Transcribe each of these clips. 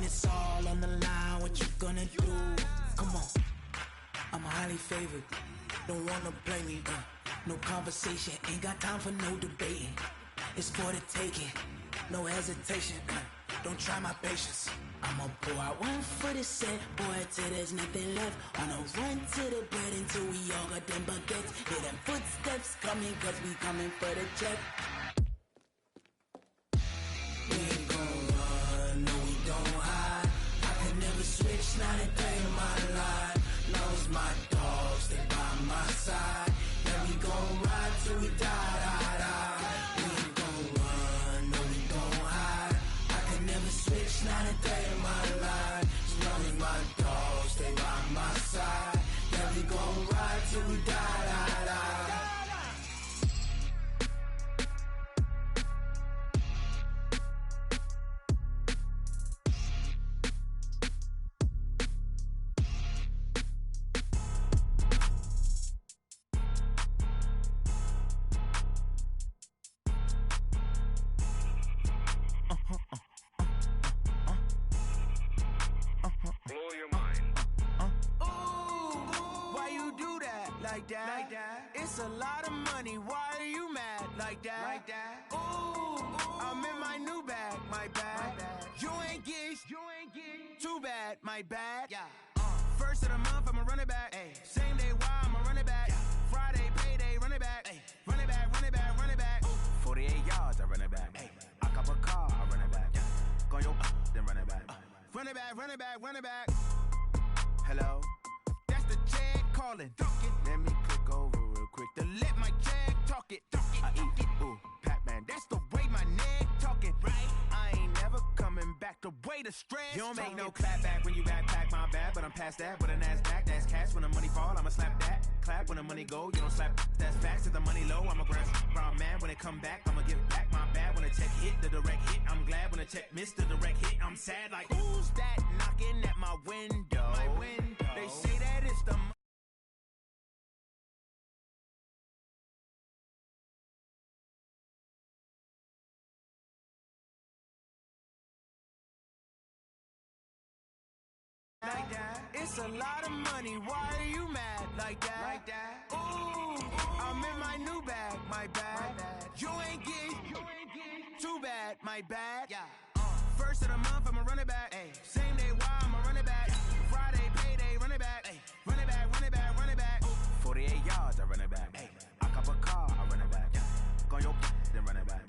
it's all on the line, what you gonna do? Come on, I'm highly favored. Don't wanna play me, no conversation. Ain't got time for no debating. It's for the taking, no hesitation. Don't try my patience. I'ma pour out one for the set, boy, till there's nothing left. On a run to the bread until we all got them baguettes. Hear them footsteps coming, cause we coming for the check. We ain't gon' run, no we don't hide. I can never switch, not a day in my life. Knows my dogs, they by my side. Yeah, we gon' ride till we die, die, die. We ain't gon' run, no we don't hide. I can never switch, not a day in my life. As long as my dogs, stay by my side. Yeah, we gon' ride till we die, die, die. Like that. It's a lot of money. Why are you mad like that? Ooh, I'm in my new bag, my bad. You ain't get too bad, my bad. Yeah. First of the month, I'ma run it back. Ay. Same day, why I'ma run it back. Friday, payday, run it back. Ay. Run it back, run it back, run it back. 48 yards, I run it back. Ay. I cop a car, I run it back. Go your then run it back. Run it back, run it back, run it back. Hello? That's the jag calling. Let me click over real quick to let my jag talk it. I eat it, ooh, Pac-Man. That's the way my neck talking, right? I ain't never coming back the way the stress. You don't make no clap back when you backpack my bad, but I'm past that. With an ass back, that's cash. When the money fall, I'ma slap that. Clap when the money go, you don't slap. That's facts. If the money low, I'ma grab brown man. When it come back, I'ma give back my bad. When the check hit, the direct hit. I'm glad when the check missed the direct hit. I'm sad like, who's that knocking at my window? My window. They say that it's the like that. It's a lot of money. Why are you mad like that? Ooh, I'm in my new bag, my bad. You ain't get too bad, my bad. Yeah. First of the month, I'ma run it back. Ay. Same day, why I'ma run it back. Friday, payday, run it back. Ay. Run it back, run it back, run it back. 48 yards, I run it back. Ay. I cop a car, I run it back. Go your then run it back.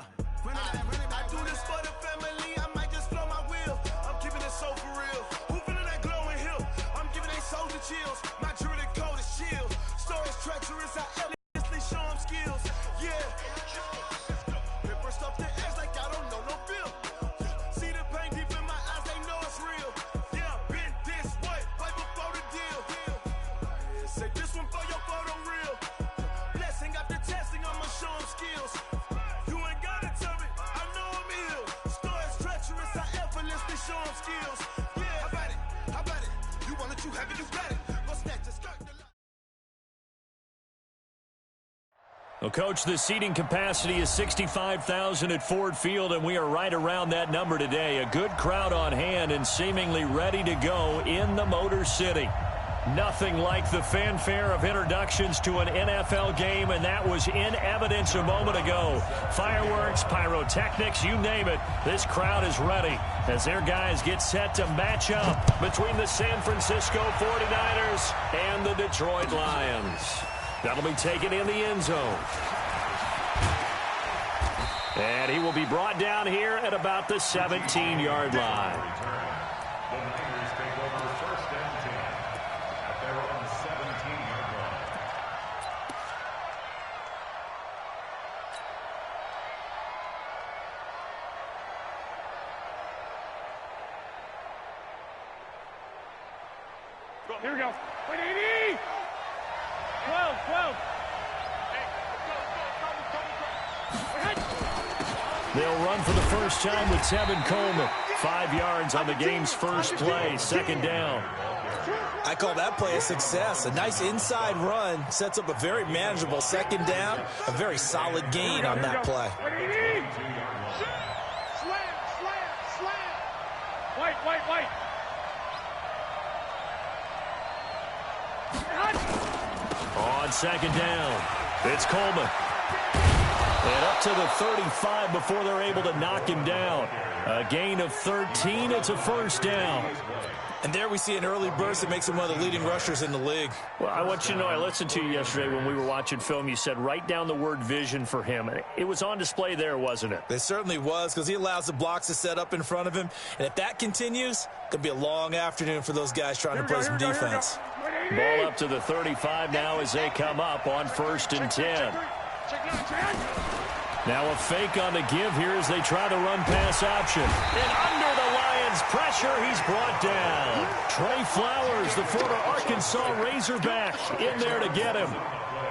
Run it back, run it back. I do this for the family. I might just blow my wheel. I'm keeping it so for real. Soldier chills, my jewelry coat is chill. Stories treacherous, I effortlessly show them skills. Yeah, ripper stuff the edge like I don't know no feel. See the pain deep in my eyes, they know it's real. Yeah, been this way, right before the deal. Say this one for your photo real. Blessing after testing, I'ma show them skills. You ain't gotta tell me, I know I'm ill. Stories treacherous, I effortlessly show them skills. Yeah, how about it? You want it, you have it, you got it. Go snatch the skirt. Well, Coach, the seating capacity is 65,000 at Ford Field, and we are right around that number today. A good crowd on hand and seemingly ready to go in the Motor City. Nothing like the fanfare of introductions to an NFL game, and that was in evidence a moment ago. Fireworks, pyrotechnics, you name it. This crowd is ready as their guys get set to match up between the San Francisco 49ers and the Detroit Lions. That'll be taken in the end zone. And he will be brought down here at about the 17-yard line. The Niners take over first and 10 at their own 17-yard line. Here we go. Wait, 80! 12, 12. They'll run for the first time with Tevin Coleman. 5 yards on the game's first play, second down. I call that play a success. A nice inside run sets up a very manageable second down. A very solid gain on that play. White. On second down, it's Coleman. And up to the 35 before they're able to knock him down. A gain of 13. It's a first down. And there we see an early burst that makes him one of the leading rushers in the league. Well, I want you to know, I listened to you yesterday when we were watching film. You said write down the word vision for him. It was on display there, wasn't it? It certainly was, because he allows the blocks to set up in front of him. And if that continues, it could be a long afternoon for those guys trying to play some defense. Ball up to the 35 now as they come up on 1st and 10. Now a fake on the give here as they try to run pass option. And under the Lions' pressure, he's brought down. Trey Flowers, the former Arkansas Razorback, in there to get him.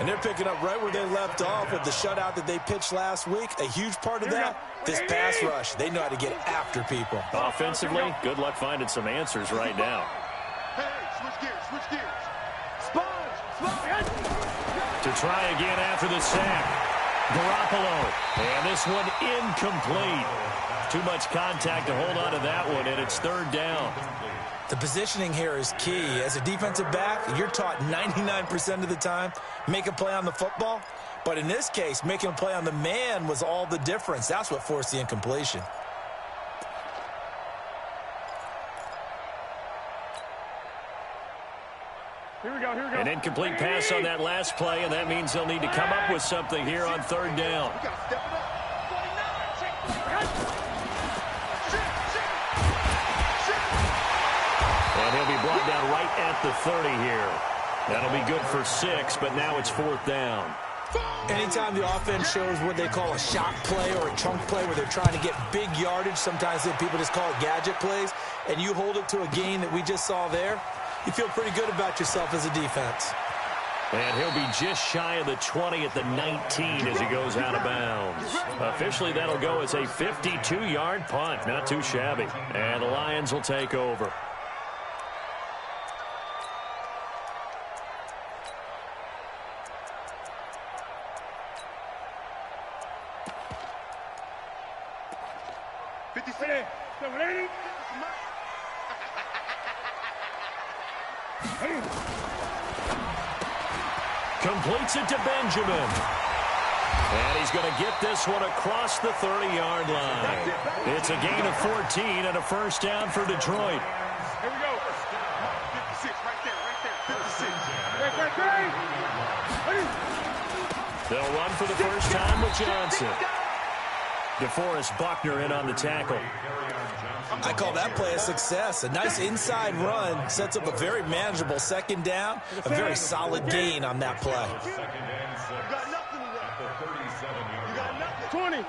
And they're picking up right where they left off with the shutout that they pitched last week. A huge part of that, this pass rush. They know how to get after people. Offensively, good luck finding some answers right now. Hey, switch gears. To try again after the sack. Garoppolo. And this one incomplete. Too much contact to hold on to that one, and it's 3rd down. The positioning here is key. As a defensive back, you're taught 99% of the time, make a play on the football. But in this case, making a play on the man was all the difference. That's what forced the incompletion. Here we go. An incomplete pass on that last play, and that means they'll need to come up with something here on 3rd down. And he'll be brought down right at the 30 here. That'll be good for 6, but now it's 4th down. Anytime the offense shows what they call a shot play or a chunk play where they're trying to get big yardage, sometimes people just call it gadget plays, and you hold it to a gain that we just saw there, you feel pretty good about yourself as a defense. And he'll be just shy of the 20 at the 19 as he goes out of bounds. Officially, that'll go as a 52-yard punt. Not too shabby. And the Lions will take over. Completes it to Benjamin. And he's going to get this one across the 30-yard line. It's a gain of 14 and a first down for Detroit. Here we go. 56, right there. 56. They'll run for the first time with Johnson. DeForest Buckner in on the tackle. I call that play a success. A nice inside run sets up a very manageable 2nd down. A very solid gain on that play. You got nothing left. The 37-yard You got nothing. 20.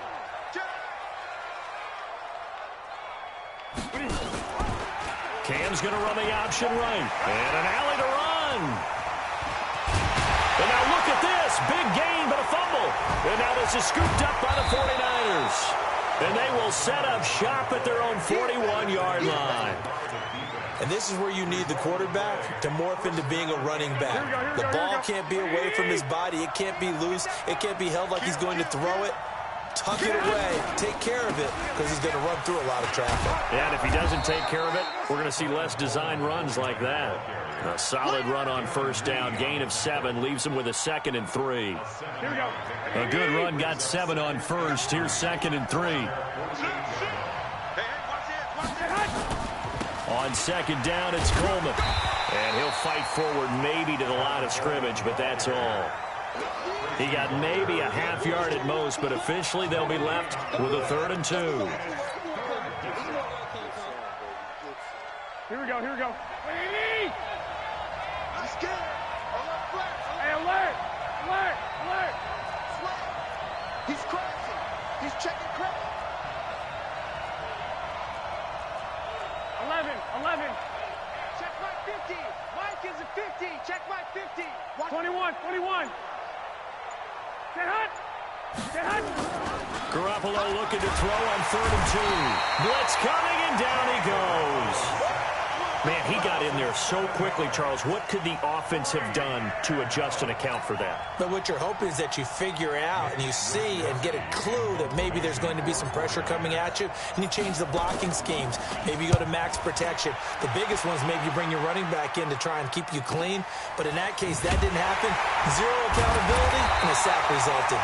Cam's going to run the option right. And an alley to run. And now look at this. Big gain, but a fumble. And now this is scooped up by the 49ers. And they will set up shop at their own 41-yard line. And this is where you need the quarterback to morph into being a running back. The ball can't be away from his body. It can't be loose. It can't be held like he's going to throw it. Tuck it away. Take care of it, because he's going to run through a lot of traffic. Yeah, and if he doesn't take care of it, we're going to see less design runs like that. A solid run on 1st down. Gain of 7 leaves him with a 2nd and 3. Here we go. A good run got 7 on 1st. Here's 2nd and 3. On 2nd down, it's Coleman. And he'll fight forward maybe to the line of scrimmage, but that's all. He got maybe a half yard at most, but officially they'll be left with a 3rd and 2. Here we go. He's scared. Hey, alert. He's crashing. He's checking credit. 11. Check my 50. Mike is a 50. Check my 50. 21. Get hot. Garoppolo looking to throw on 3rd and 2. Blitz coming, and down he goes. Man, he got in there so quickly, Charles. What could the offense have done to adjust and account for that? But what you're hoping is that you figure out and you see and get a clue that maybe there's going to be some pressure coming at you, and you change the blocking schemes. Maybe you go to max protection. The biggest ones, maybe you bring your running back in to try and keep you clean. But in that case, that didn't happen. Zero accountability, and a sack resulted.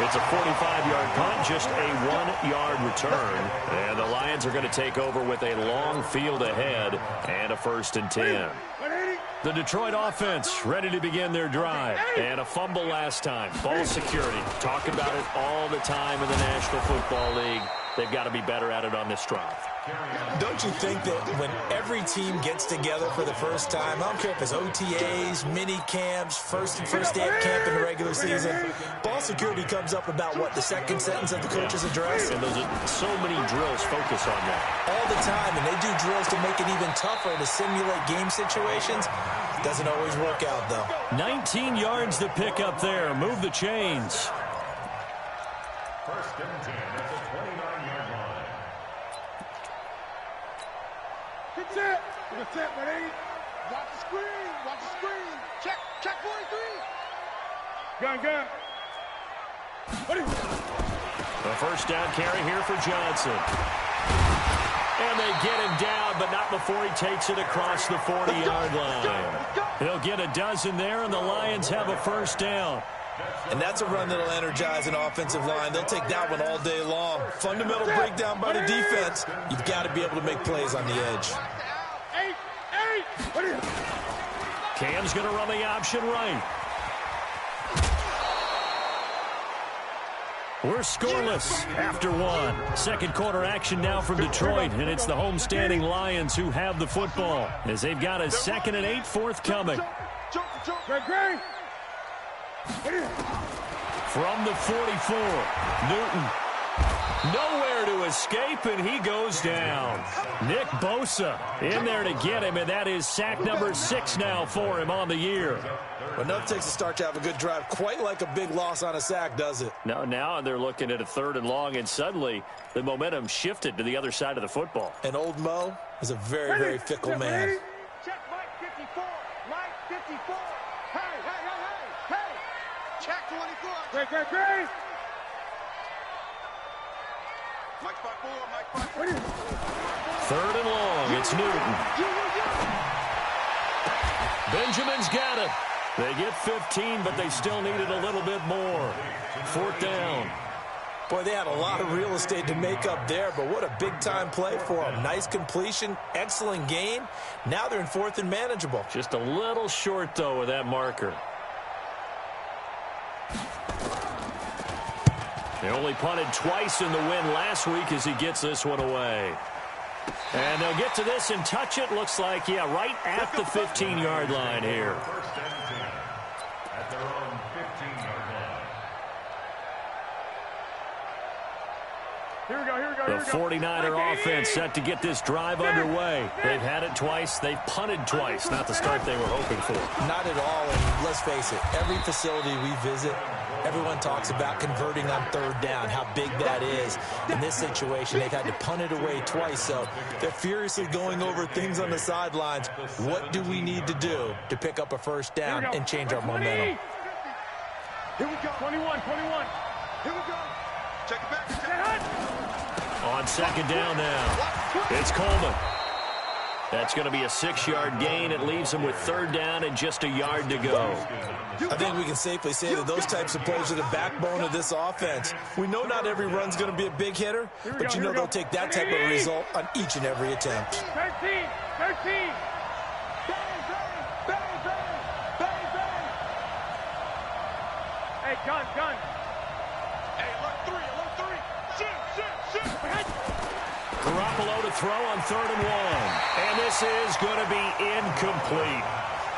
It's a 45-yard punt, just a 1-yard return. And the Lions are going to take over with a long field ahead and a 1st and 10. The Detroit offense ready to begin their drive. And a fumble last time. Ball security. Talk about it all the time in the National Football League. They've got to be better at it on this drive. Don't you think that when every team gets together for the first time, I don't care if it's OTAs, mini camps, first day of camp in the regular season, ball security comes up about, what, the second sentence of the coach's address? And those are so many drills focus on that. All the time, and they do drills to make it even tougher to simulate game situations. Doesn't always work out, though. 19 yards to pick up there. Move the chains. 1st and 10 at the 29-yard line. Get set. Get set, buddy. Watch the screen. Watch the screen. Check 43. Gun. Buddy. A 1st down carry here for Johnson. And they get him down, but not before he takes it across the 40-yard line. He'll get a dozen there, and the Lions have a 1st down. And that's a run that'll energize an offensive line. They'll take that one all day long. Fundamental breakdown by the defense. You've got to be able to make plays on the edge. Cam's going to run the option right. We're scoreless after 1. 2nd quarter action now from Detroit, and it's the homestanding Lions who have the football as they've got a 2nd and 8 forthcoming. From the 44, Newton. Nowhere to escape, and he goes down. Nick Bosa in there to get him, and that is sack number 6 now for him on the year. But enough takes a start to have a good drive. Quite like a big loss on a sack, does it? Now they're looking at a 3rd and long, and suddenly the momentum shifted to the other side of the football. And old Mo is a very, very fickle man. Check Mike 54. Mike 54. Hey. Check 24. Great. Mike 54. 3rd and long. It's Newton. Benjamin's got it. They get 15, but they still needed a little bit more. 4th down. Boy, they had a lot of real estate to make up there, but what a big-time play for them. Nice completion, excellent gain. Now they're in 4th and manageable. Just a little short, though, with that marker. They only punted twice in the win last week as he gets this one away. And they'll get to this and touch it. Looks like, right at the 15-yard line here. 1st and 10 at their own 15-yard line. Here we go. The 49er offense set to get this drive underway. They've had it twice. They've punted twice. Not the start they were hoping for. Not at all, and let's face it, every facility we visit, everyone talks about converting on 3rd down, how big that is. In this situation, they've had to punt it away twice, so they're furiously going over things on the sidelines. What do we need to do to pick up a 1st down and change our momentum? Here we go. 21. Here we go. Check it back. On 2nd down now, it's Coleman. That's going to be a 6-yard gain. It leaves him with 3rd down and just a yard to go. I think we can safely say that those types of plays are the backbone of this offense. We know not every run's going to be a big hitter, but you know they'll take that type of result on each and every attempt. 13. Hey, gun. Hey, alert 3. Shoot. Garoppolo to throw on 3rd and 1. And this is going to be incomplete.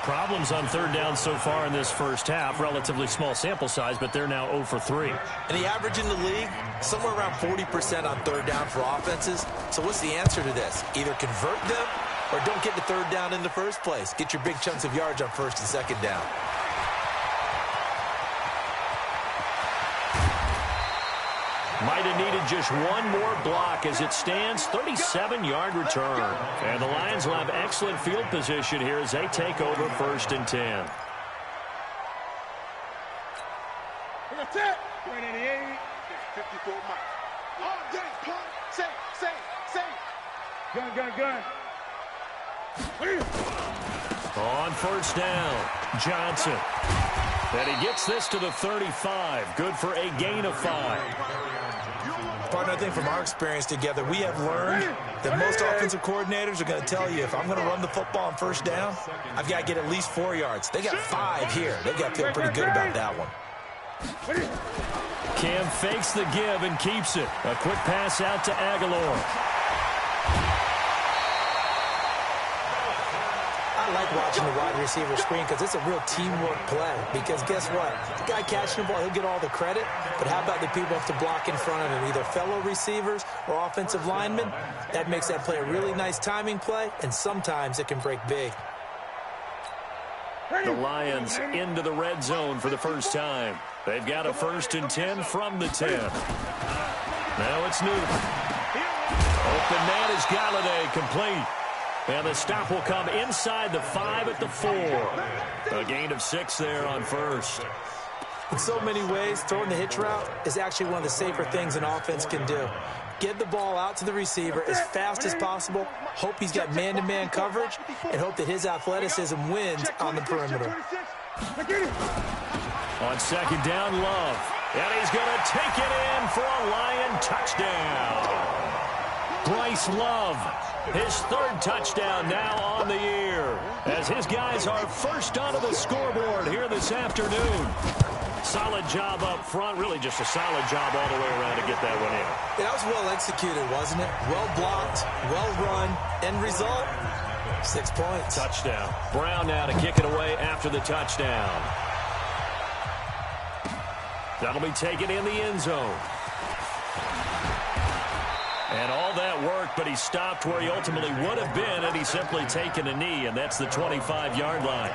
Problems on 3rd down so far in this first half. Relatively small sample size, but they're now 0 for 3. And the average in the league, somewhere around 40% on 3rd down for offenses. So what's the answer to this? Either convert them or don't get to 3rd down in the first place. Get your big chunks of yards on 1st and 2nd down. Mike might have needed just one more block. As it stands, 37-yard return. And the Lions will have excellent field position here as they take over 1st and 10. 188, 54 miles. Oh, yeah, pump. Say. Gun. On 1st down, Johnson. And he gets this to the 35. Good for a gain of 5. Partner, I think from our experience together, we have learned that most offensive coordinators are going to tell you, if I'm going to run the football on 1st down, I've got to get at least 4 yards. They got 5 here. They got to feel pretty good about that one. Cam fakes the give and keeps it. A quick pass out to Aguilar. I like watching the wide receiver screen because it's a real teamwork play. Because guess what? The guy catching the ball, he'll get all the credit. But how about the people who have to block in front of him, either fellow receivers or offensive linemen? That makes that play a really nice timing play, and sometimes it can break big. The Lions into the red zone for the first time. They've got a 1st and 10 from the 10. Now it's Newton. Open man is Galladay, complete. And the stop will come inside the 5 at the 4. A gain of 6 there on 1st. In so many ways, throwing the hitch route is actually one of the safer things an offense can do. Get the ball out to the receiver as fast as possible, hope he's got man-to-man coverage, and hope that his athleticism wins on the perimeter. On 2nd down, Love. And he's going to take it in for a Lion touchdown. Bryce Love, his 3rd touchdown now on the year, as his guys are first onto the scoreboard here this afternoon. Solid job up front, really just a solid job all the way around to get that one in. Yeah, that was well executed, wasn't it? Well blocked, well run. End result, 6 points. Touchdown. Brown now to kick it away after the touchdown. That'll be taken in the end zone. And all that work, but he stopped where he ultimately would have been had he simply taken a knee, and that's the 25-yard line.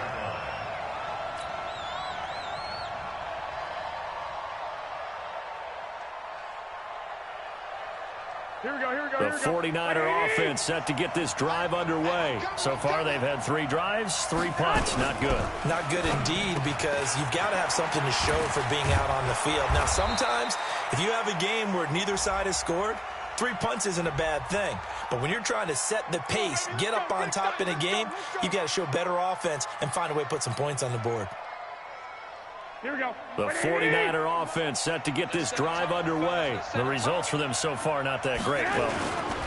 The 49er offense set to get this drive underway. So far, they've had 3 drives, 3 punts. Not good. Not good indeed, because you've got to have something to show for being out on the field. Now, sometimes, if you have a game where neither side has scored, 3 punts isn't a bad thing. But when you're trying to set the pace, get up on top in a game, you've got to show better offense and find a way to put some points on the board. Here we go. The 49er offense set to get this drive underway. The results for them so far not that great. Well,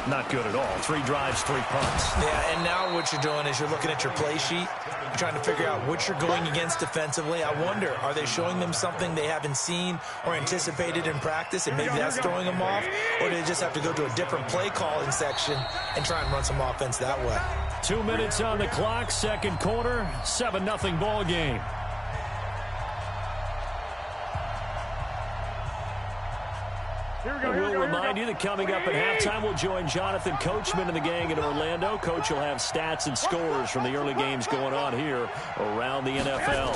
not good at all. 3 drives, 3 punts. Yeah, and now what you're doing is you're looking at your play sheet. You're trying to figure out what you're going against defensively. I wonder, are they showing them something they haven't seen or anticipated in practice, and maybe that's throwing them off? Or do they just have to go to a different play calling section and try and run some offense that way? 2 minutes on the clock, 2nd quarter, 7-0 ball game. We'll remind you that coming up at halftime, we'll join Jonathan Coachman and the gang in Orlando. Coach will have stats and scores from the early games going on here around the NFL.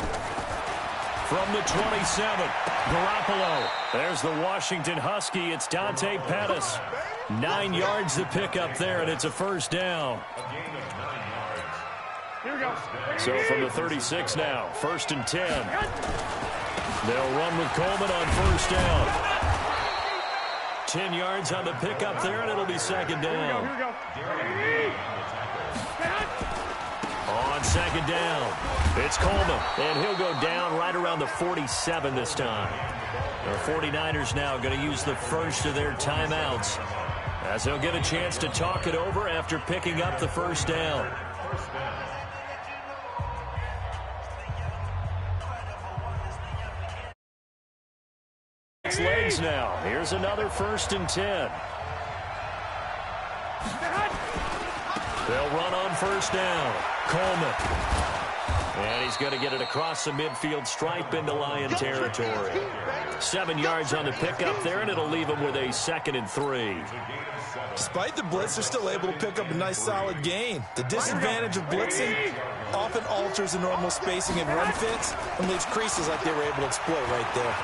From the 27, Garoppolo. There's the Washington Husky. It's Dante Pettis. 9 yards to pick up there, and it's a 1st down. So from the 36 now, 1st and 10. They'll run with Coleman on 1st down. 10 yards on the pickup there, and it'll be 2nd down. On 2nd down, it's Coleman, and he'll go down right around the 47 this time. The 49ers now going to use the first of their timeouts, as they'll get a chance to talk it over after picking up the 1st down. Legs now. Here's another 1st and 10. They'll run on 1st down. Coleman. And he's going to get it across the midfield stripe into Lion territory. 7 yards on the pickup there, and it'll leave him with a 2nd and 3. Despite the blitz, they're still able to pick up a nice solid gain. The disadvantage of blitzing often alters the normal spacing and run fits and leaves creases like they were able to exploit right there.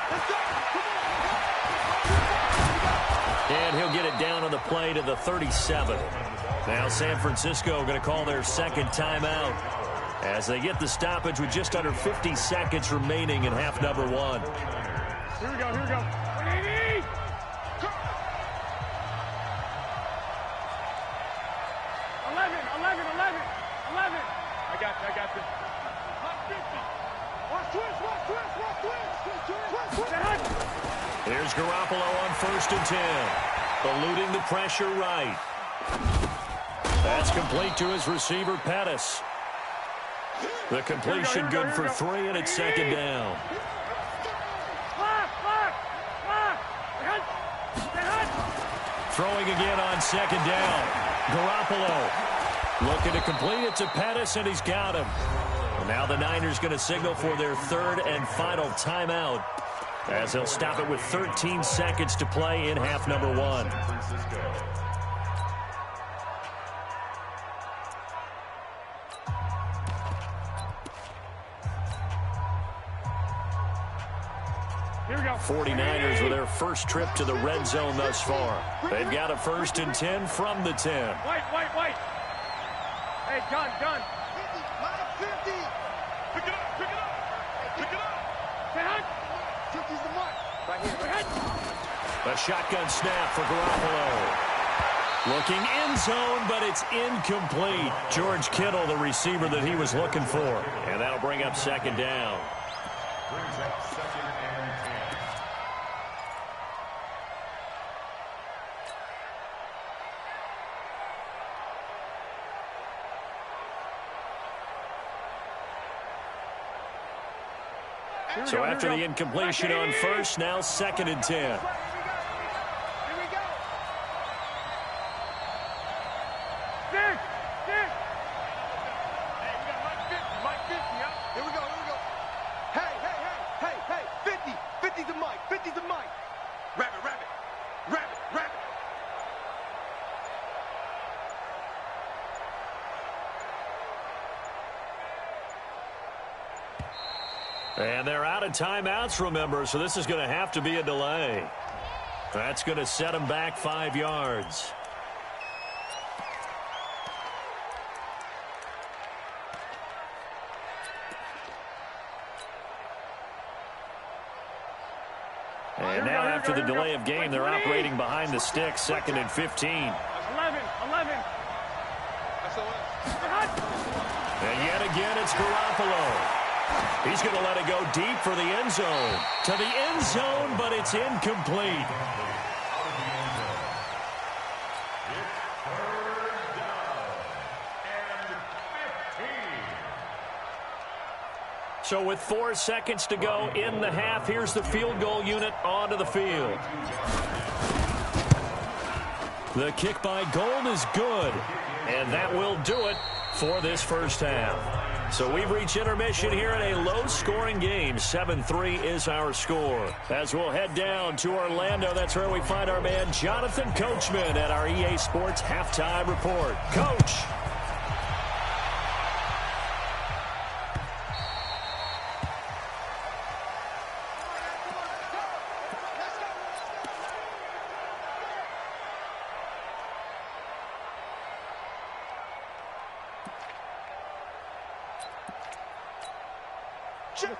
And he'll get it down on the play to the 37. Now San Francisco going to call their second timeout as they get the stoppage with just under 50 seconds remaining in half number one. Here we go, here we go. 180! Go! 11. I got you. Hot 50. Watch twist. Here's Garoppolo on 1st and 10. Eluding the pressure right. That's complete to his receiver, Pettis. The completion good for 3, and it's second down. Throwing again on second down. Garoppolo looking to complete it to Pettis, and he's got him. Now the Niners going to signal for their third and final timeout as they'll stop it with 13 seconds to play in half number one. Here we go. 49ers with their first trip to the red zone thus far. They've got a 1st and 10 from the 10. White. Hey, gun. 50. 50. Pick it up. 50's the mark. Right here. A shotgun snap for Garoppolo. Looking end zone, but it's incomplete. George Kittle, the receiver that he was looking for. And that'll bring up second down. Brings up 2nd and 10. So after the incompletion on 1st, now 2nd and 10. Here we go. Six. Hey, we got Mike 50, huh? Here we go. Hey. 50. 50's the Mike. Rabbit. And they're out of timeouts, remember, so this is going to have to be a delay. That's going to set them back 5 yards. And now after the delay of game, they're operating behind the sticks, 2nd and 15. 11. And yet again, it's Garoppolo. He's going to let it go deep for the end zone. To the end zone, but it's incomplete. So with 4 seconds to go in the half, here's the field goal unit onto the field. The kick by Gold is good, and that will do it for this first half. So we've reached intermission here in a low-scoring game. 7-3 is our score. As we'll head down to Orlando, that's where we find our man Jonathan Coachman at our EA Sports Halftime Report. Coach.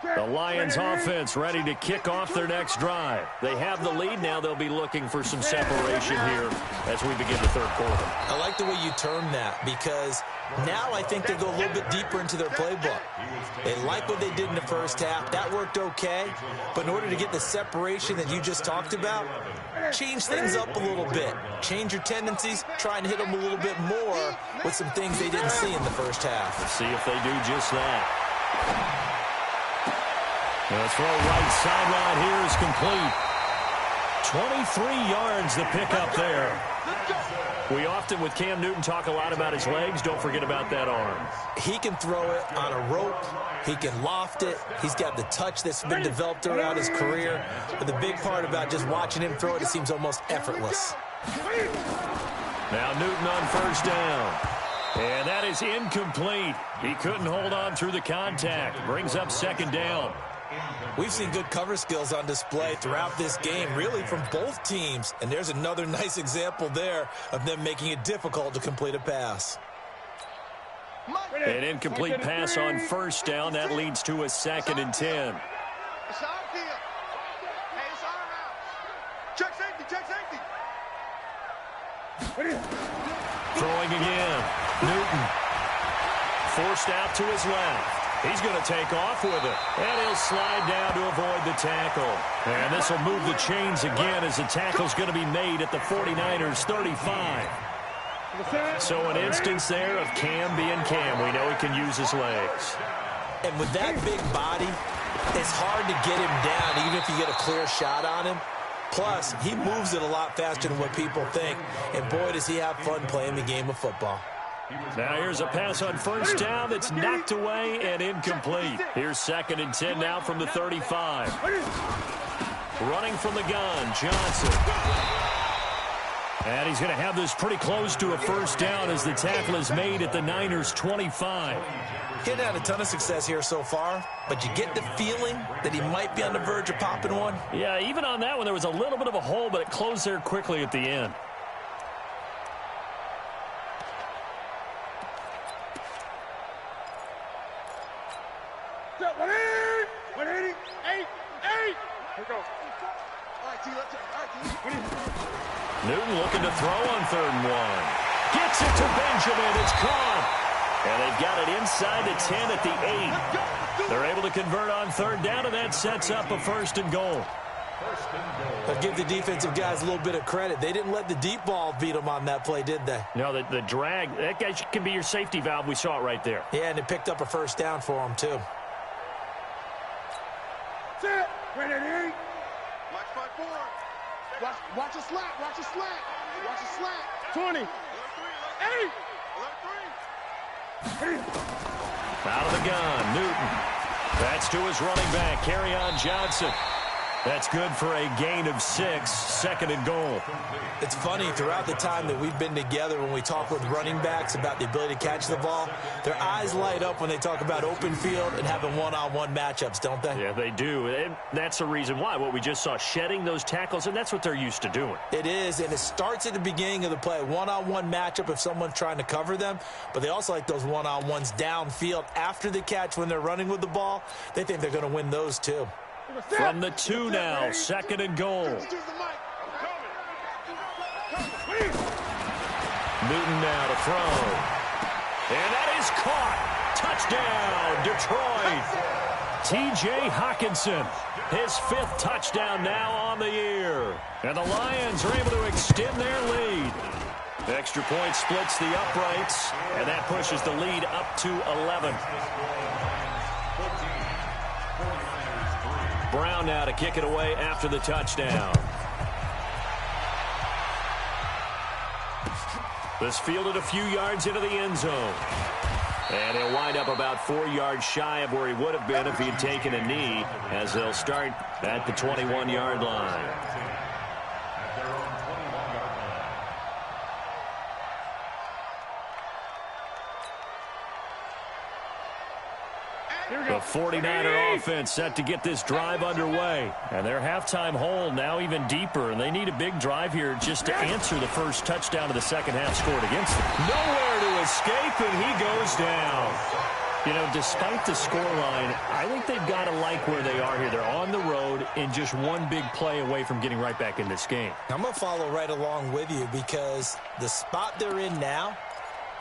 The Lions offense ready to kick off their next drive. They have the lead now. They'll be looking for some separation here as we begin the third quarter. I like the way you term that because now I think they go a little bit deeper into their playbook. They like what they did in the first half. That worked okay. But in order to get the separation that you just talked about, change things up a little bit. Change your tendencies. Try and hit them a little bit more with some things they didn't see in the first half. Let's see if they do just that. The throw right sideline here is complete. 23 yards the pickup there. We often, with Cam Newton, talk a lot about his legs. Don't forget about that arm. He can throw it on a rope. He can loft it. He's got the touch that's been developed throughout his career. But the big part about just watching him throw it, it seems almost effortless. Now Newton on first down. And that is incomplete. He couldn't hold on through the contact. Brings up second down. We've seen good cover skills on display throughout this game, really from both teams. And there's another nice example there of them making it difficult to complete a pass. An incomplete pass on first down. That leads to a 2nd and 10. It's our field. Hey, it's our house. Check safety, check safety. Throwing again. Newton. Forced out to his left. He's going to take off with it. And he'll slide down to avoid the tackle. And this will move the chains again as the tackle's going to be made at the 49ers 35. So an instance there of Cam being Cam. We know he can use his legs. And with that big body, it's hard to get him down even if you get a clear shot on him. Plus, he moves it a lot faster than what people think. And boy, does he have fun playing the game of football. Now here's a pass on first down that's knocked away and incomplete. Here's 2nd and 10 now from the 35. Running from the gun, Johnson. And he's going to have this pretty close to a first down as the tackle is made at the Niners 25. He hadn't had a ton of success here so far, but you get the feeling that he might be on the verge of popping one. Yeah, even on that one, there was a little bit of a hole, but it closed there quickly at the end. Newton looking to throw on 3rd and 1. Gets it to Benjamin. It's caught. And they've got it inside the 10 at the 8. They're able to convert on 3rd down, and that sets up a 1st and goal. I'll give the defensive guys a little bit of credit. They didn't let the deep ball beat them on that play, did they? No, the drag, that guy can be your safety valve. We saw it right there. Yeah, and it picked up a 1st down for them, too. Sit. Ready to eat. Watch 5-4. Watch a slack. Watch a slack. Watch a slack. 20. 8. Out of the gun, Newton. That's to his running back, Kerryon Johnson. That's good for a gain of 6, 2nd and goal. It's funny, throughout the time that we've been together, when we talk with running backs about the ability to catch the ball, their eyes light up when they talk about open field and having one-on-one matchups, don't they? Yeah, they do. And that's the reason why. What we just saw, shedding those tackles, and that's what they're used to doing. It is, and it starts at the beginning of the play. One-on-one matchup if someone's trying to cover them, but they also like those one-on-ones downfield after the catch when they're running with the ball. They think they're going to win those, too. From the 2 now, 2nd and goal. Newton now to throw. And that is caught. Touchdown, Detroit. T.J. Hockenson, his 5th touchdown now on the year. And the Lions are able to extend their lead. The extra point splits the uprights, and that pushes the lead up to 11. Brown now to kick it away after the touchdown. This fielded a few yards into the end zone. And he'll wind up about 4 yards shy of where he would have been if he had taken a knee, as they'll start at the 21-yard line. The 49er offense set to get this drive underway. And their halftime hole now even deeper. And they need a big drive here just to answer the first touchdown of the second half scored against them. Nowhere to escape, and he goes down. You know, despite the scoreline, I think they've got to like where they are here. They're on the road and just one big play away from getting right back in this game. I'm going to follow right along with you because the spot they're in now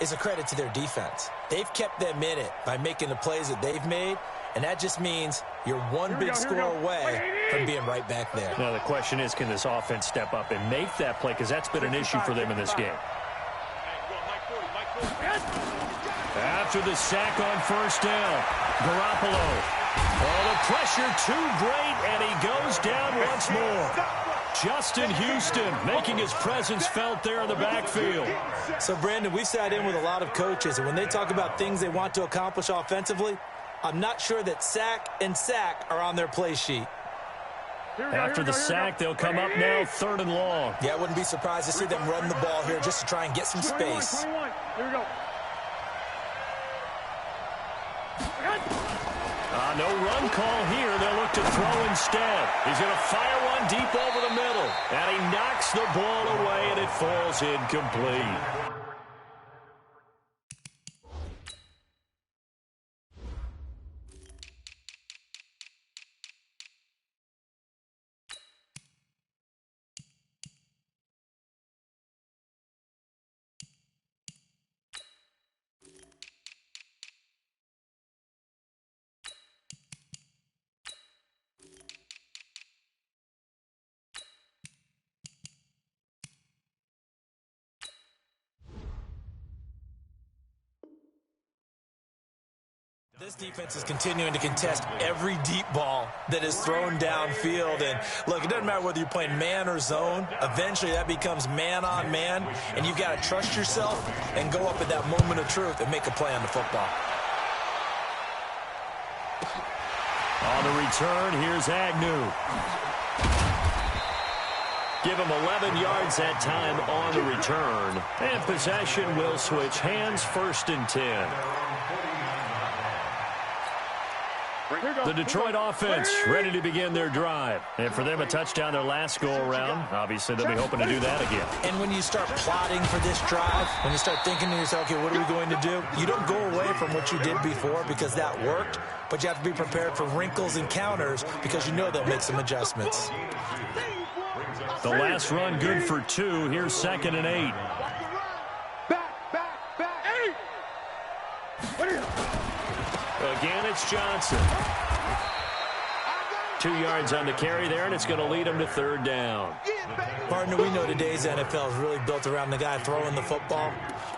is a credit to their defense. They've kept them in it by making the plays that they've made, and that just means you're one big score away from being right back there. Now, the question is, can this offense step up and make that play? Because that's been an issue for them in this game. After the sack on first down, Garoppolo. Oh, the pressure too great, and he goes down once more. Justin Houston making his presence felt there in the backfield. So, Brandon, we've sat in with a lot of coaches, and when they talk about things they want to accomplish offensively, I'm not sure that sack and sack are on their play sheet. After the sack, they'll come up now 3rd and long. Yeah, I wouldn't be surprised to see them run the ball here just to try and get some space. 21. Here we go. No run call here. They'll look to throw instead. He's going to fire one deep over the middle. And he knocks the ball away, and it falls incomplete. This defense is continuing to contest every deep ball that is thrown downfield. And, look, it doesn't matter whether you're playing man or zone. Eventually that becomes man on man, and you've got to trust yourself and go up at that moment of truth and make a play on the football. On the return, here's Agnew. Give him 11 yards that time on the return. And possession will switch hands, 1st and 10. The Detroit offense ready to begin their drive. And for them, a touchdown their last go-around. Obviously, they'll be hoping to do that again. And when you start plotting for this drive, when you start thinking to yourself, okay, what are we going to do? You don't go away from what you did before because that worked, but you have to be prepared for wrinkles and counters because you know they'll make some adjustments. The last run good for 2. Here's 2nd and 8. Again, it's Johnson. 2 yards on the carry there, and it's going to lead him to 3rd down. Partner, we know today's NFL is really built around the guy throwing the football.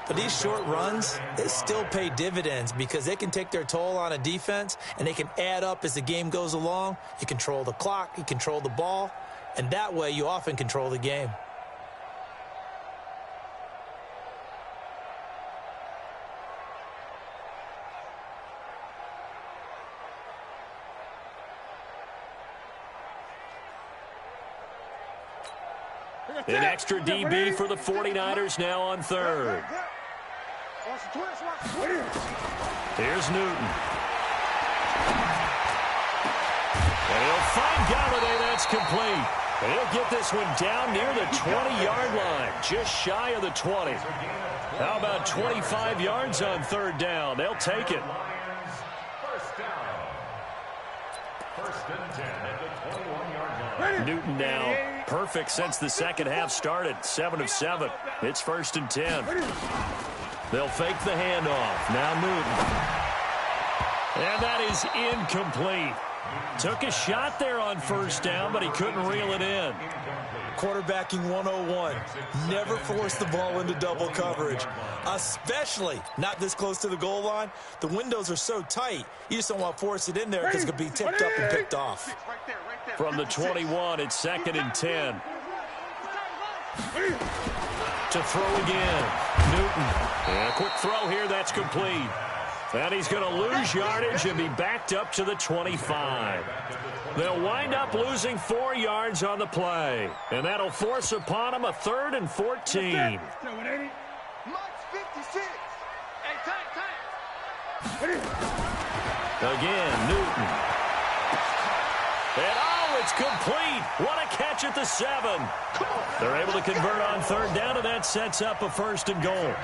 But these short runs, they still pay dividends because they can take their toll on a defense, and they can add up as the game goes along. You control the clock, you control the ball, and that way you often control the game. An extra DB for the 49ers now on 3rd. Here's Newton. And he'll find Galladay. That's complete. And he'll get this one down near the 20-yard line, just shy of the 20. How about 25 yards on 3rd down? They'll take it. Newton now perfect since the second half started. 7 of 7. It's 1st and 10. They'll fake the handoff. Now Newton. And that is incomplete. Took a shot there on 1st down, but he couldn't reel it in. Quarterbacking 101. Never force the ball into double coverage, especially not this close to the goal line. The windows are so tight, you just don't want to force it in there because it could be tipped up and picked off. From the 21, it's 2nd and 10. To throw again. Newton. And a quick throw here, that's complete. And he's going to lose yardage and be backed up to the 25. They'll wind up losing 4 yards on the play. And that'll force upon him a 3rd and 14. Again, Newton. And it's complete. What a catch at the 7. They're able to convert on 3rd down, and that sets up a 1st and goal.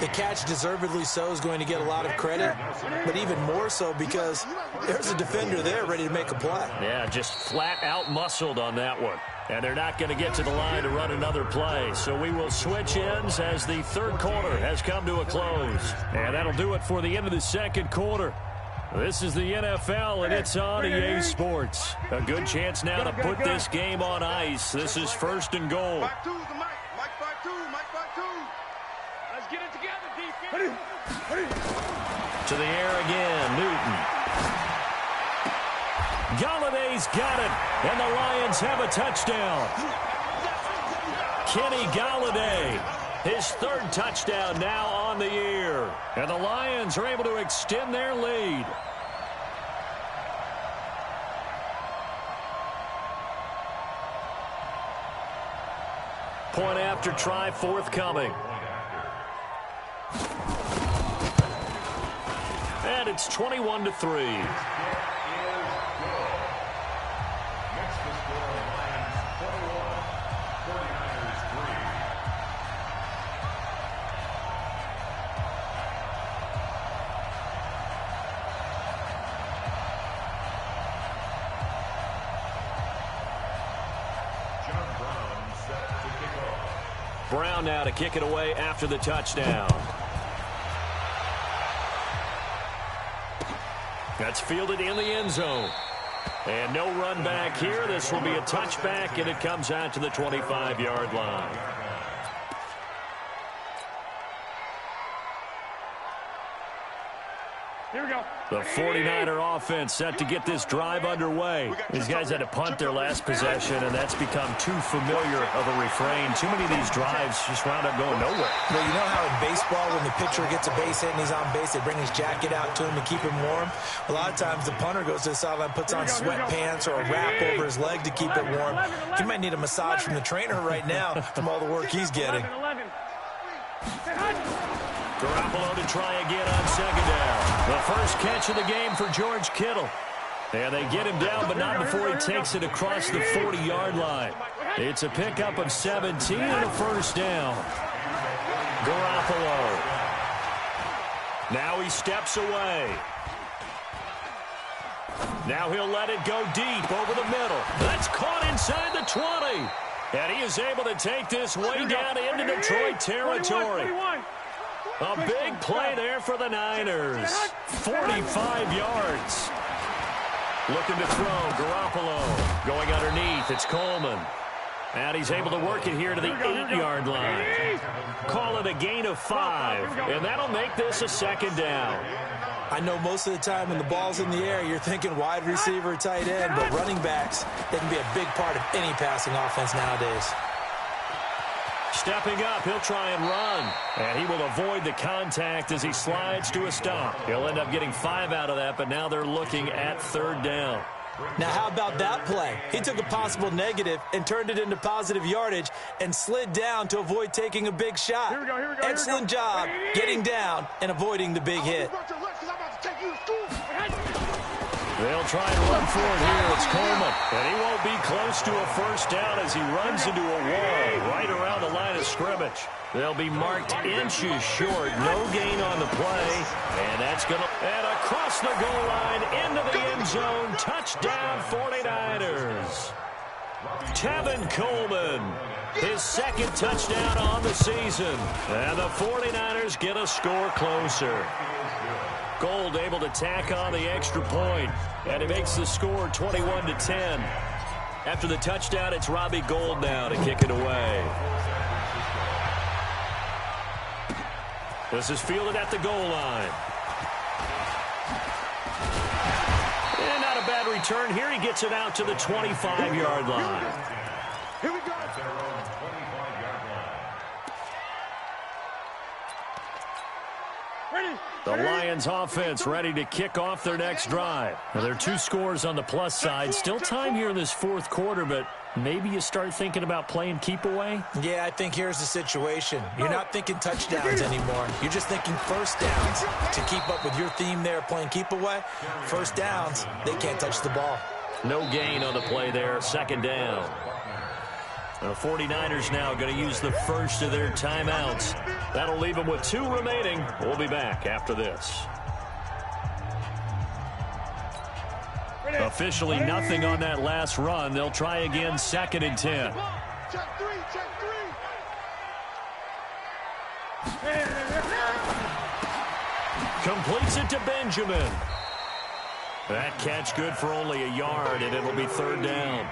The catch, deservedly so, is going to get a lot of credit, but even more so because there's a defender there ready to make a play. Yeah, just flat out muscled on that one. And they're not going to get to the line to run another play. So we will switch ends as the 3rd quarter has come to a close. And that'll do it for the end of the 2nd quarter. This is the NFL, and it's on EA Sports. A good chance now to put this game on ice. This is 1st and goal. Let's get it together, defense. To the air again, Newton. Galladay's got it, and the Lions have a touchdown. Kenny Galladay, his 3rd touchdown now on the year. And the Lions are able to extend their lead. Point after try forthcoming. And and it's 21-3. Brown now to kick it away after the touchdown. That's fielded in the end zone. And no run back here. This will be a touchback, and it comes out to the 25-yard line. Here we go. The 49er offense set to get this drive underway. These guys had to punt their last possession, and that's become too familiar of a refrain. Too many of these drives just wound up going nowhere. Well, you know how in baseball, when the pitcher gets a base hit and he's on base, they bring his jacket out to him to keep him warm? A lot of times the punter goes to the sideline, puts on sweatpants or a wrap over his leg to keep it warm. He might need a massage from the trainer right now from all the work he's getting. Garoppolo to try again on second down. The first catch of the game for George Kittle. And they get him down, but not before he takes it across the 40-yard line. It's a pickup of 17 and a first down. Garoppolo. Now he steps away. Now he'll let it go deep over the middle. That's caught inside the 20. And he is able to take this way down into Detroit territory. A big play there for the Niners. 45 yards. Looking to throw. Garoppolo going underneath. It's Coleman. And he's able to work it here to the 8-yard line. Call it a gain of 5. And that'll make this a second down. I know most of the time when the ball's in the air, you're thinking wide receiver, tight end, but running backs, they can be a big part of any passing offense nowadays. Stepping up, he'll try and run. And he will avoid the contact as he slides to a stop. He'll end up getting 5 out of that, but now they're looking at third down. Now, how about that play? He took a possible negative and turned it into positive yardage and slid down to avoid taking a big shot. Here we go. Excellent job getting down and avoiding the big hit. They'll try and run for it here. It's Coleman. And he won't be close to a first down as he runs into a wall right around the line of scrimmage. They'll be marked inches short. No gain on the play. And that's going to... And across the goal line into the end zone. Touchdown 49ers. Tevin Coleman. His second touchdown on the season. And the 49ers get a score closer. Gold able to tack on the extra point, and it makes the score 21-10. After the touchdown, it's Robbie Gould now to kick it away. This is fielded at the goal line. And not a bad return here. He gets it out to the 25-yard line. Here we go. The Lions offense ready to kick off their next drive. Now, there are 2 scores on the plus side. Still time here in this fourth quarter, but maybe you start thinking about playing keep away? Yeah, I think here's the situation. You're not thinking touchdowns anymore. You're just thinking first downs. To keep up with your theme there, playing keep away, first downs, they can't touch the ball. No gain on the play there, second down. The 49ers now going to use the first of their timeouts. That'll leave them with 2 remaining. We'll be back after this. Officially nothing on that last run. They'll try again, 2nd and 10. Check 3. Completes it to Benjamin. That catch good for only a yard, and it'll be third down.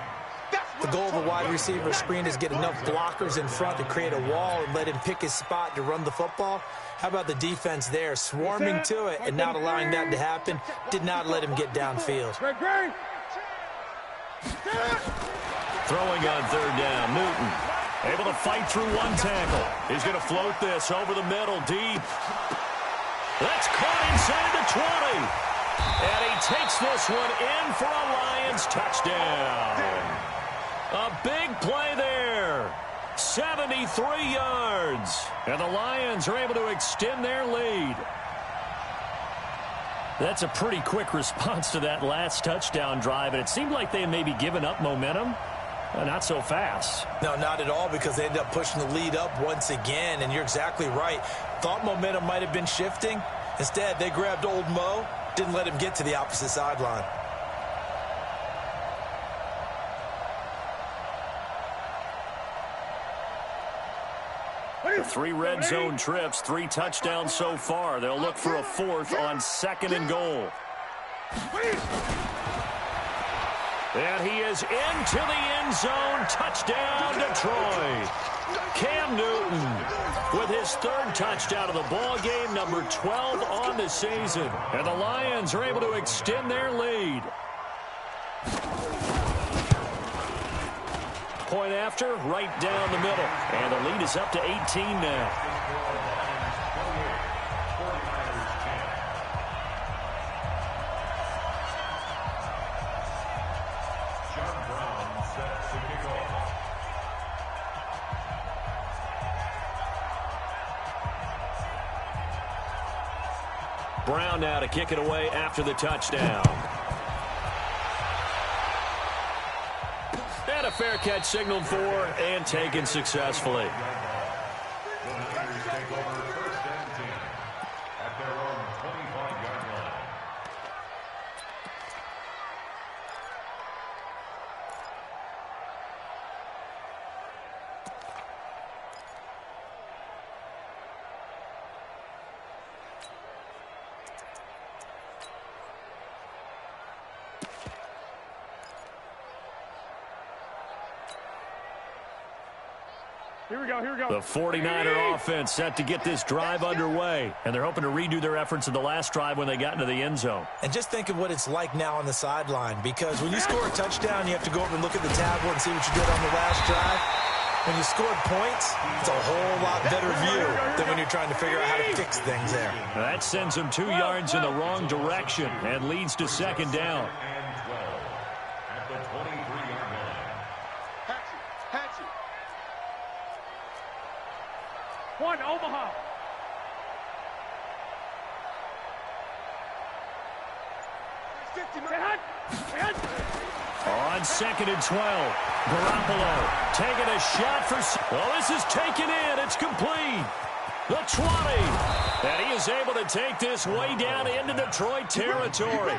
The goal of a wide receiver screen is get enough blockers in front to create a wall and let him pick his spot to run the football. How about the defense there, swarming to it and not allowing that to happen? Did not let him get downfield. Throwing on third down, Newton. Able to fight through 1 tackle. He's going to float this over the middle, deep. That's caught inside the 20. And he takes this one in for a Lions touchdown. A big play there. 73 yards. And the Lions are able to extend their lead. That's a pretty quick response to that last touchdown drive, and it seemed like they had maybe given up momentum. Not so fast. No, not at all, because they ended up pushing the lead up once again, and you're exactly right. Thought momentum might have been shifting. Instead, they grabbed old Mo, didn't let him get to the opposite sideline. The 3 red zone trips, 3 touchdowns so far. They'll look for a 4th on 2nd and goal. And he is into the end zone. Touchdown, Detroit. Cam Newton with his 3rd touchdown of the ball game, number 12 on the season. And the Lions are able to extend their lead. Point after, right down the middle. And the lead is up to 18 now. Brown now to kick it away after the touchdown. And a fair catch signaled for and taken successfully. The Niners take over 1st and 10 at their own 25-yard line. Here we go, here we go. The 49er offense set to get this drive underway, and they're hoping to redo their efforts in the last drive when they got into the end zone. And just think of what it's like now on the sideline, because when you score a touchdown, you have to go over and look at the tablet and see what you did on the last drive. When you scored points, it's a whole lot better view than when you're trying to figure out how to fix things there. That sends them 2 yards in the wrong direction and leads to 2nd down. And 12 at the 23-yard line. Hatchet. One, Omaha. On 2nd and 12, Garoppolo taking a shot for... Oh, this is taken in. It's complete. The 20. And he is able to take this way down into Detroit territory.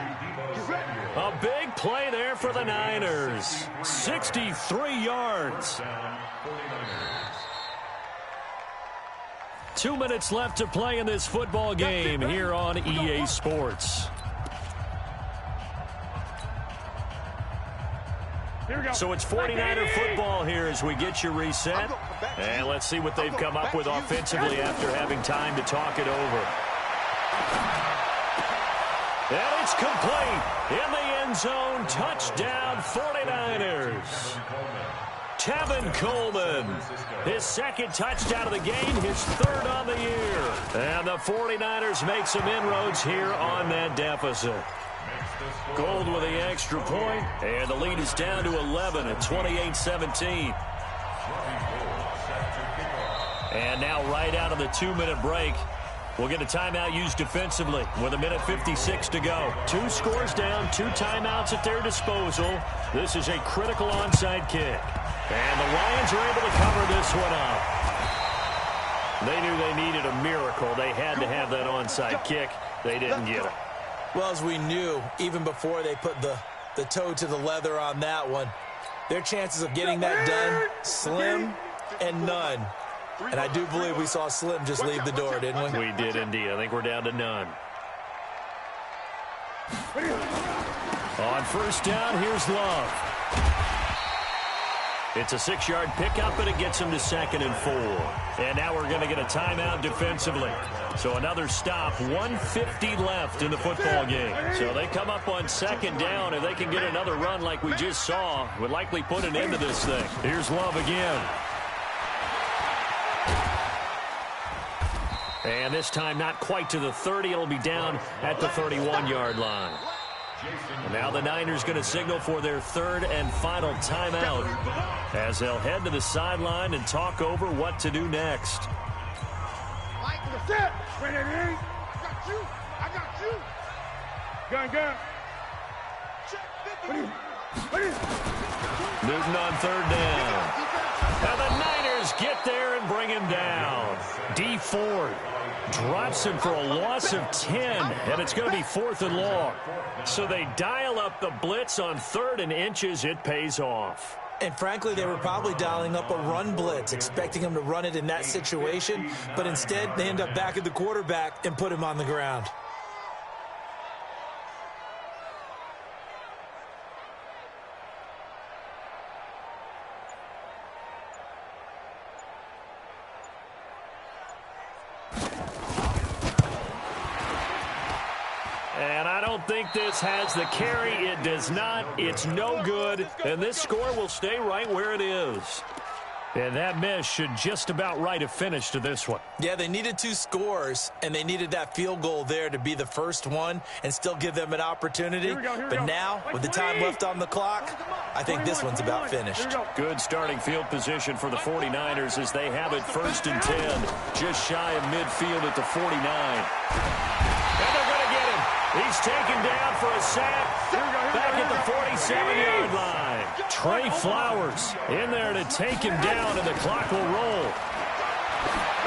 A big play there for the Niners. 63 yards. 2 minutes left to play in this football game here on EA Sports. So it's 49er football here as we get you reset. And let's see what they've come up with offensively after having time to talk it over. And it's complete. In the end zone, touchdown 49ers. Tevin Coleman, his 2nd touchdown of the game, his 3rd on the year. And the 49ers make some inroads here on that deficit. Gold with the extra point, and the lead is down to 11 at 28-17. And now right out of the 2-minute break, we'll get a timeout used defensively with 1:56 to go. 2 scores down, 2 timeouts at their disposal. This is a critical onside kick. And the Lions are able to cover this one up. They knew they needed a miracle. They had to have that onside kick. They didn't get it. Well, as we knew, even before they put the toe to the leather on that one, their chances of getting that done, slim and none. And I do believe we saw Slim just leave the door, didn't we? We did indeed. I think we're down to none. On 1st down, here's Love. It's a 6-yard pickup, and it gets him to 2nd and 4. And now we're going to get a timeout defensively. So another stop, 1:50 left in the football game. So they come up on 2nd down. If they can get another run like we just saw, would likely put an end to this thing. Here's Love again. And this time not quite to the 30. It'll be down at the 31-yard line. And now the Niners going to signal for their 3rd and final timeout as they'll head to the sideline and talk over what to do next. I got you. Gun, gun. Newton on third down. And the Niners get there and bring him down. D Ford drops him for a loss of 10, and it's going to be 4th and long. So they dial up the blitz on 3rd and inches. It pays off. And frankly, they were probably dialing up a run blitz, expecting him to run it in that situation. But instead, they end up back at the quarterback and put him on the ground. And I don't think this has the carry. It does not. It's no good. And this score will stay right where it is. And that miss should just about write a finish to this one. Yeah, they needed 2 scores, and they needed that field goal there to be the first one and still give them an opportunity. But now, with the time left on the clock, I think this one's about finished. Good starting field position for the 49ers as they have it 1st and 10, just shy of midfield at the 49. And they're going to get him. He's taken down for a sack back at the 47-yard line. Trey Flowers in there to take him down, and the clock will roll.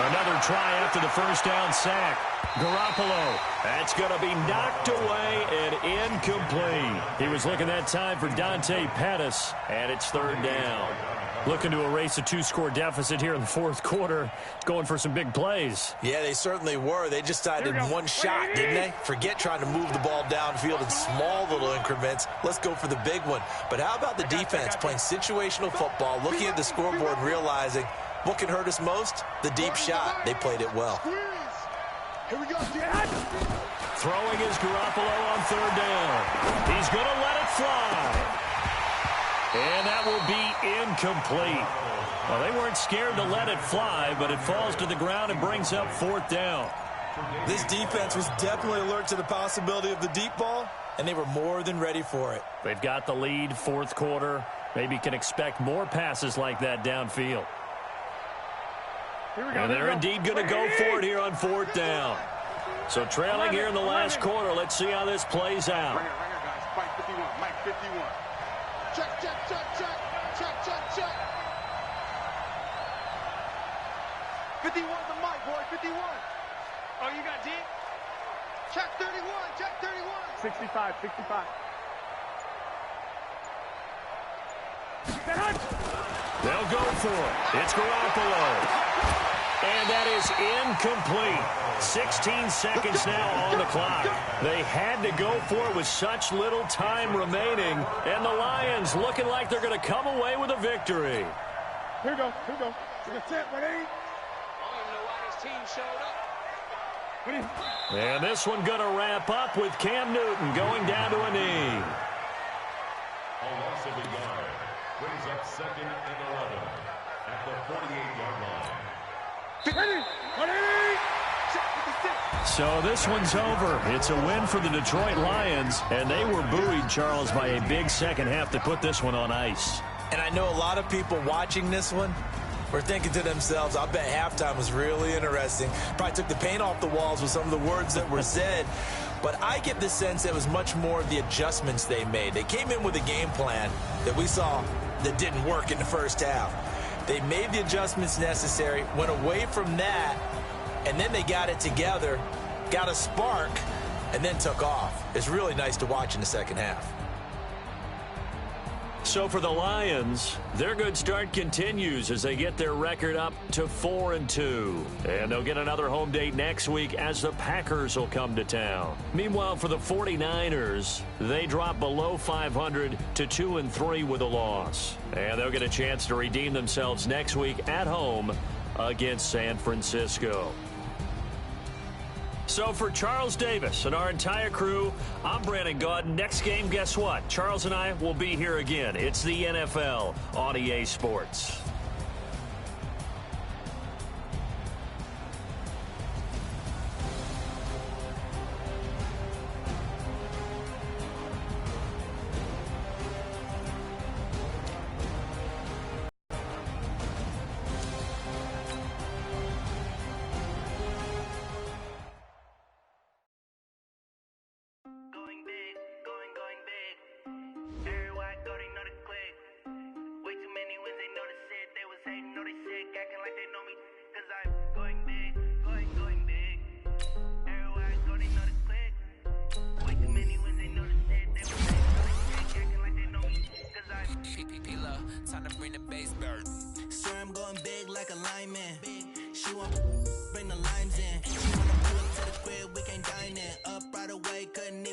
Another try after the first down sack. Garoppolo, that's going to be knocked away and incomplete. He was looking that time for Dante Pettis, and it's 3rd down. Looking to erase a 2-score deficit here in the 4th quarter. Going for some big plays. Yeah, they certainly were. They just decided one shot, didn't they? Forget trying to move the ball downfield in small little increments. Let's go for the big one. But how about the defense playing situational football, looking at the scoreboard and realizing what can hurt us most? The deep shot. They played it well. Here we go. Throwing is Garoppolo on 3rd down. He's going to let it fly. And that will be incomplete. Well, they weren't scared to let it fly, but it falls to the ground and brings up 4th down. This defense was definitely alert to the possibility of the deep ball, and they were more than ready for it. They've got the lead, 4th quarter. Maybe can expect more passes like that downfield. And they're indeed going to go for it here on 4th down. So trailing here in the last quarter. Let's see how this plays out. Right here, guys. Mike 51. Mike 51. Check, check, check, check. Check, check, check. 51 the mic, boy. 51. Oh, you got D? Check 31. Check 31. 65, 65. They'll go for it. It's Garoppolo. And that is incomplete. 16 seconds now on the clock. They had to go for it with such little time remaining. And the Lions looking like they're going to come away with a victory. Here we go. Here we go. We're set, ready? I don't even know why this team showed up. And this one going to wrap up with Cam Newton going down to a knee. A loss of a yard brings up 2nd and 11 at the 48-yard line. Ready? Ready? So this one's over. It's a win for the Detroit Lions, and they were buoyed, Charles, by a big second half to put this one on ice. And I know a lot of people watching this one were thinking to themselves, I bet halftime was really interesting. Probably took the paint off the walls with some of the words that were said. But I get the sense that it was much more of the adjustments they made. They came in with a game plan that we saw that didn't work in the first half. They made the adjustments necessary, went away from that, and then they got it together, got a spark, and then took off. It's really nice to watch in the second half. So for the Lions, their good start continues as they get their record up to 4-2. And they'll get another home date next week as the Packers will come to town. Meanwhile, for the 49ers, they drop below 500 to 2-3 with a loss. And they'll get a chance to redeem themselves next week at home against San Francisco. So for Charles Davis and our entire crew, I'm Brandon Gaudin. Next game, guess what? Charles and I will be here again. It's the NFL on EA Sports. Going big. time to bring the bass burn. Sir, I'm going big like a lineman. She want bring the limes in. She wanna pull up to the crib, we can't dine in. Up right away, couldn't